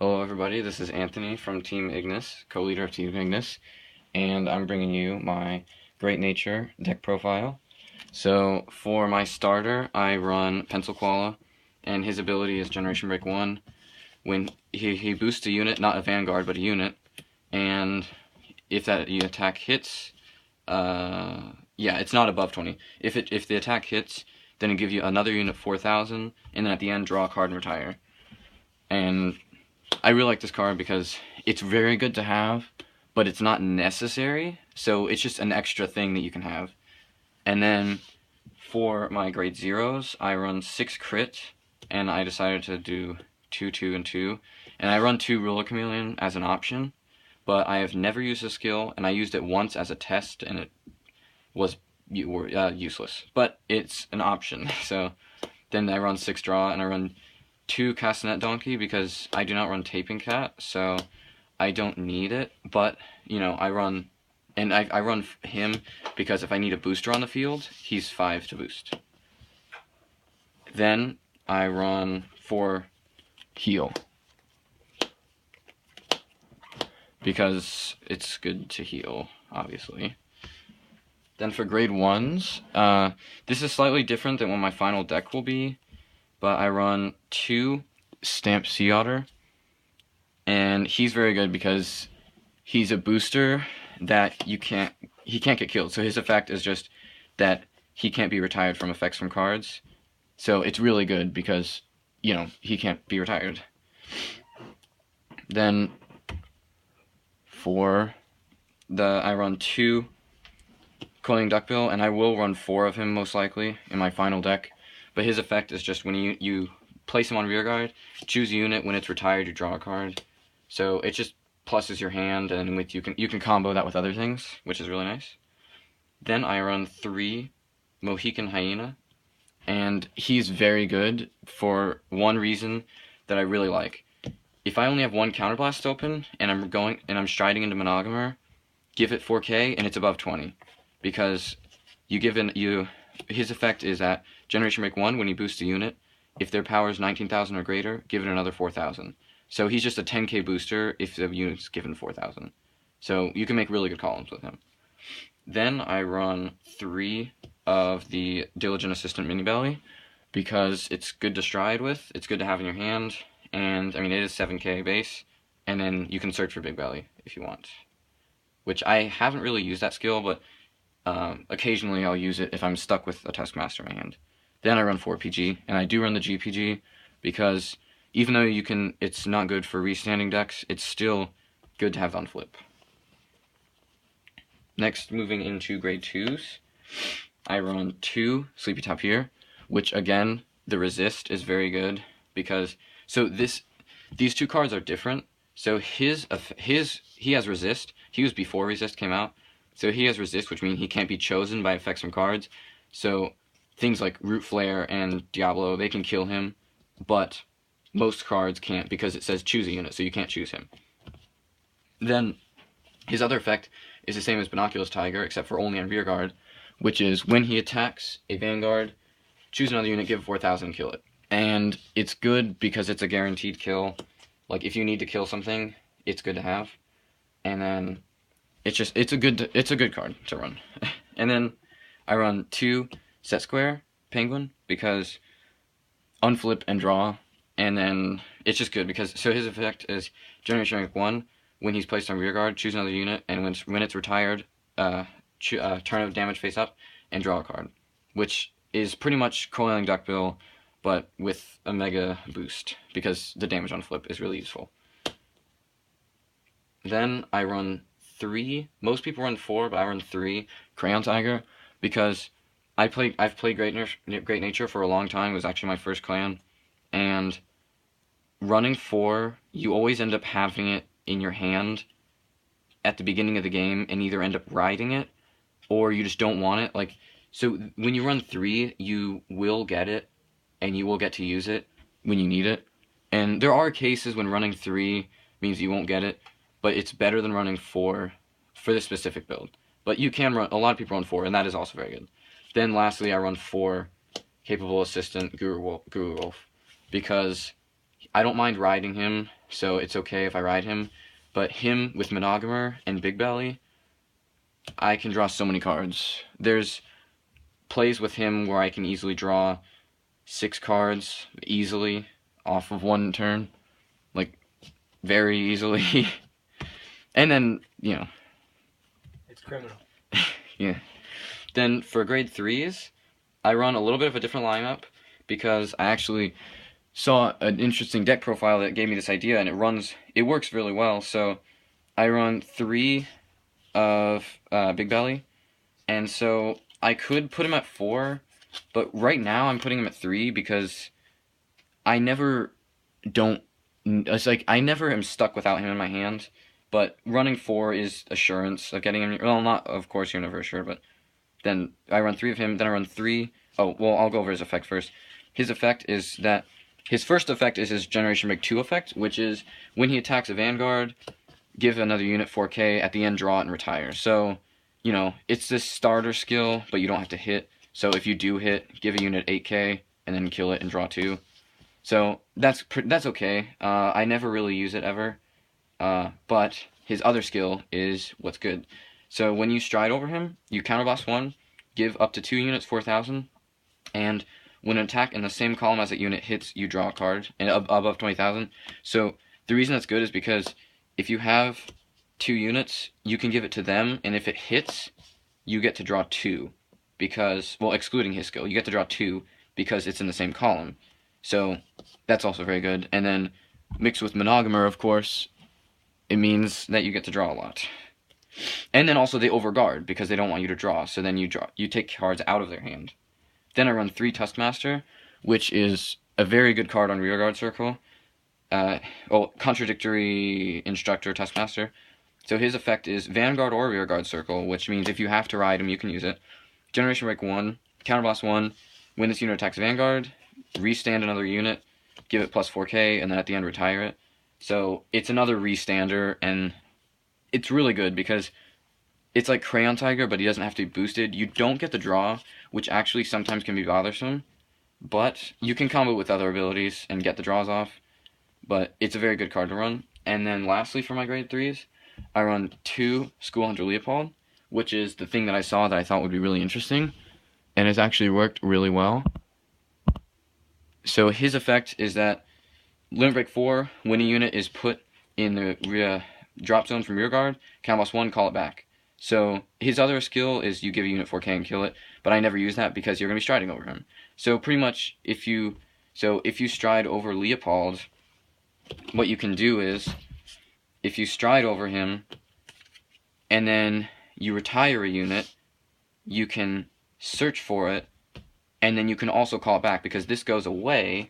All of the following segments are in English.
Hello everybody, this is Anthony from Team Ignis, co-leader of Team Ignis, and I'm bringing you my Great Nature deck profile. So for my starter, I run Pencil Koala, and his ability is Generation Break 1. When he boosts a unit, not a Vanguard, but a unit, and if that attack hits, it's not above 20. If the attack hits, then it gives you another unit 4,000, and then at the end draw a card and retire. And I really like this card because it's very good to have, but it's not necessary, so it's just an extra thing that you can have. And then for my grade zeros, I run 6 crit, and I decided to do 2, 2, and 2. And I run 2 Ruler Chameleon as an option, but I have never used this skill, and I used it once as a test, and it was useless. But it's an option, so then I run 6 draw, and I run 2 Castanet Donkey because I do not run Taping Cat, so I don't need it, but, you know, I run him because if I need a booster on the field, he's 5 to boost. Then I run 4 Heal, because it's good to heal, obviously. Then for grade 1s, this is slightly different than what my final deck will be, but I run 2 Stamped Sea Otter, and he's very good because he's a booster that he can't get killed. So his effect is just that he can't be retired from effects from cards. So it's really good because, you know, he can't be retired. Then for I run 2 Coiling Duckbill, and I will run 4 of him most likely in my final deck. But his effect is just when you place him on rear guard, choose a unit. When it's retired, you draw a card. So it just pluses your hand, and you can combo that with other things, which is really nice. Then I run 3 Mohican Hyena, and he's very good for one reason that I really like. If I only have 1 Counterblast open and I'm striding into Monogamer, give it 4K and it's above 20, because his effect is at Generation Break 1 when you boost a unit. If their power is 19,000 or greater, give it another 4,000. So he's just a 10k booster if the unit's given 4,000. So you can make really good columns with him. Then I run 3 of the Diligent Assistant Mini Belly because it's good to stride with, it's good to have in your hand, and I mean it is 7k base, and then you can search for Big Belly if you want. Which I haven't really used that skill, but occasionally I'll use it if I'm stuck with a Taskmaster in my hand. Then I run 4 PG, and I do run the GPG because even though it's not good for restanding decks, it's still good to have on flip. Next, moving into grade 2s, I run 2 Sleepy Tapir, which again, the resist is very good because these 2 cards are different. So he has resist. He was before resist came out. So he has resist, which means he can't be chosen by effects from cards. So things like Root Flare and Diablo, they can kill him, but most cards can't because it says choose a unit, so you can't choose him. Then his other effect is the same as Binoculus Tiger, except for only on rear guard, which is when he attacks a Vanguard, choose another unit, give it 4,000, and kill it. And it's good because it's a guaranteed kill. Like if you need to kill something, it's good to have. And then it's a good card to run. And then I run 2 Set Square Penguin because unflip and draw, and then it's just good because so his effect is Generation Rank 1 when he's placed on rear guard, choose another unit, and when it's retired, turn of damage face up and draw a card, which is pretty much Coiling Duckbill but with a mega boost because the damage on flip is really useful. Then I run 3, most people run 4, but I run 3 Crayon Tiger because I've played Great Nature for a long time. It was actually my first clan, and running 4, you always end up having it in your hand at the beginning of the game and either end up riding it or you just don't want it. Like, so when you run 3, you will get it and you will get to use it when you need it. And there are cases when running 3 means you won't get it, but it's better than running 4 for this specific build. But you can run, a lot of people run 4, and that is also very good. Then lastly, I run 4 Capable Assistant Guru Wolf because I don't mind riding him, so it's okay if I ride him. But him with Monogamer and Big Belly, I can draw so many cards. There's plays with him where I can easily draw 6 cards easily off of one turn. Like, very easily. And then, you know. It's criminal. Yeah. Then for grade 3s, I run a little bit of a different lineup because I actually saw an interesting deck profile that gave me this idea, and it works really well. So I run 3 of Big Belly, and so I could put him at 4, but right now I'm putting him at 3 because I never I never am stuck without him in my hand. But running 4 is assurance of getting him. Well, not, of course, you're never sure, but then I run 3 of him, then I run 3. Oh, well, I'll go over his effect first. His effect is that his first effect is his Generation Break 2 effect, which is when he attacks a Vanguard, give another unit 4k, at the end draw it and retire. So, you know, it's this starter skill, but you don't have to hit. So if you do hit, give a unit 8k, and then kill it and draw 2. So that's okay. I never really use it ever. But his other skill is what's good. So when you stride over him, you counterblast 1, give up to 2 units 4,000, and when an attack in the same column as that unit hits, you draw a card and above 20,000. So the reason that's good is because if you have 2 units, you can give it to them, and if it hits, you get to draw 2 because, well, excluding his skill, you get to draw 2 because it's in the same column. So that's also very good. And then mixed with Monogamer, of course, it means that you get to draw a lot. And then also they overguard because they don't want you to draw. So then you take cards out of their hand. Then I run 3 Tuskmaster, which is a very good card on Rearguard Circle. Contradictory Instructor Tuskmaster. So his effect is Vanguard or Rearguard Circle, which means if you have to ride him, you can use it. Generation Break 1, Counterblast 1, when this unit attacks Vanguard, restand another unit, give it plus 4k, and then at the end retire it. So it's another restander, and it's really good because it's like Crayon Tiger, but he doesn't have to be boosted. You don't get the draw, which actually sometimes can be bothersome, but you can combo with other abilities and get the draws off. But it's a very good card to run. And then lastly for my grade 3s, I run 2 School Hunter Leopold, which is the thing that I saw that I thought would be really interesting, and it's actually worked really well. So his effect is that Limit Break 4, when a unit is put in the drop zone from Rearguard, counterblast 1, call it back. So his other skill is you give a unit 4k and kill it, but I never use that because you're going to be striding over him. So pretty much if you stride over Leopold, what you can do is, if you stride over him and then you retire a unit, you can search for it, and then you can also call it back because this goes away,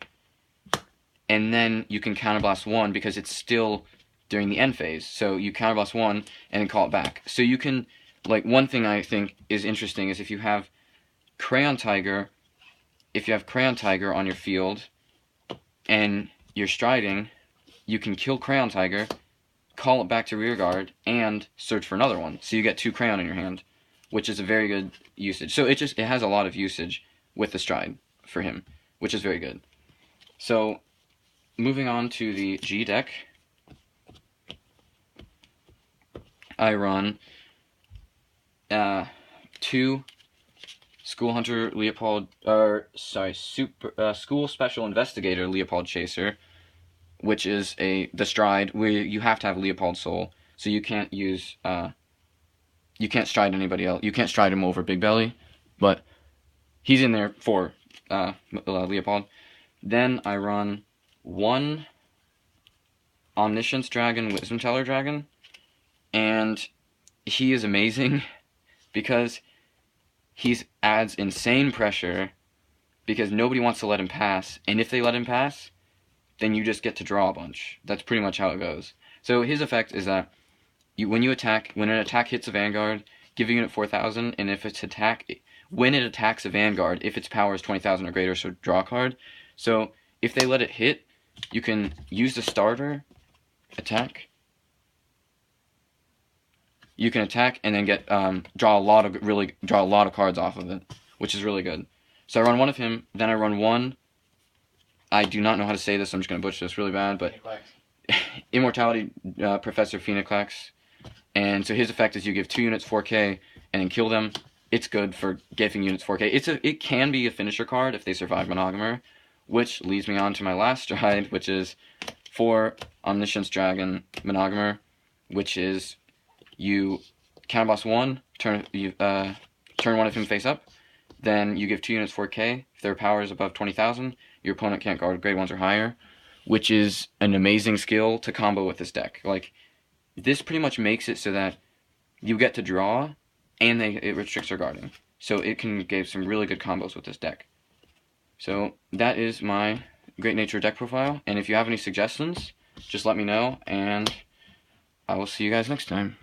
and then you can counterblast 1 because it's still during the end phase. So you counterblast 1 and then call it back. So you can, like, one thing I think is interesting is if you have Crayon Tiger on your field and you're striding, you can kill Crayon Tiger, call it back to Rearguard, and search for another one. So you get 2 Crayon in your hand, which is a very good usage. So it has a lot of usage with the stride for him, which is very good. So moving on to the G deck, I run 2 School Hunter Leopold, School Special Investigator Leopold Chaser, which is the stride where you have to have Leopold Soul, so you can't use you can't stride anybody else. You can't stride him over Big Belly, but he's in there for Leopold. Then I run 1 Omniscience Dragon, Wisdom Teller Dragon, and he is amazing because he adds insane pressure because nobody wants to let him pass, and if they let him pass, then you just get to draw a bunch. That's pretty much how it goes. So his effect is that when an attack hits a Vanguard, give a unit 4,000, and when it attacks a Vanguard, if its power is 20,000 or greater, so draw a card. So if they let it hit, you can use the starter, attack. You can attack and then get draw a lot of cards off of it, which is really good. So I run 1 of him, then I run 1 I do not know how to say this. I'm just gonna butcher this really bad, but Immortality Professor Phoenix. And so his effect is you give 2 units 4K and then kill them. It's good for giving units 4K. It can be a finisher card if they survive Monogamer, which leads me on to my last stride, which is for Omniscience Dragon Monogamer, which is you counterboss 1, turn 1 of him face up, then you give 2 units 4K. If their power is above 20,000, your opponent can't guard grade 1s or higher, which is an amazing skill to combo with this deck. Like, this pretty much makes it so that you get to draw, and it restricts their guarding. So it can give some really good combos with this deck. So that is my Great Nature deck profile, and if you have any suggestions, just let me know, and I will see you guys next time.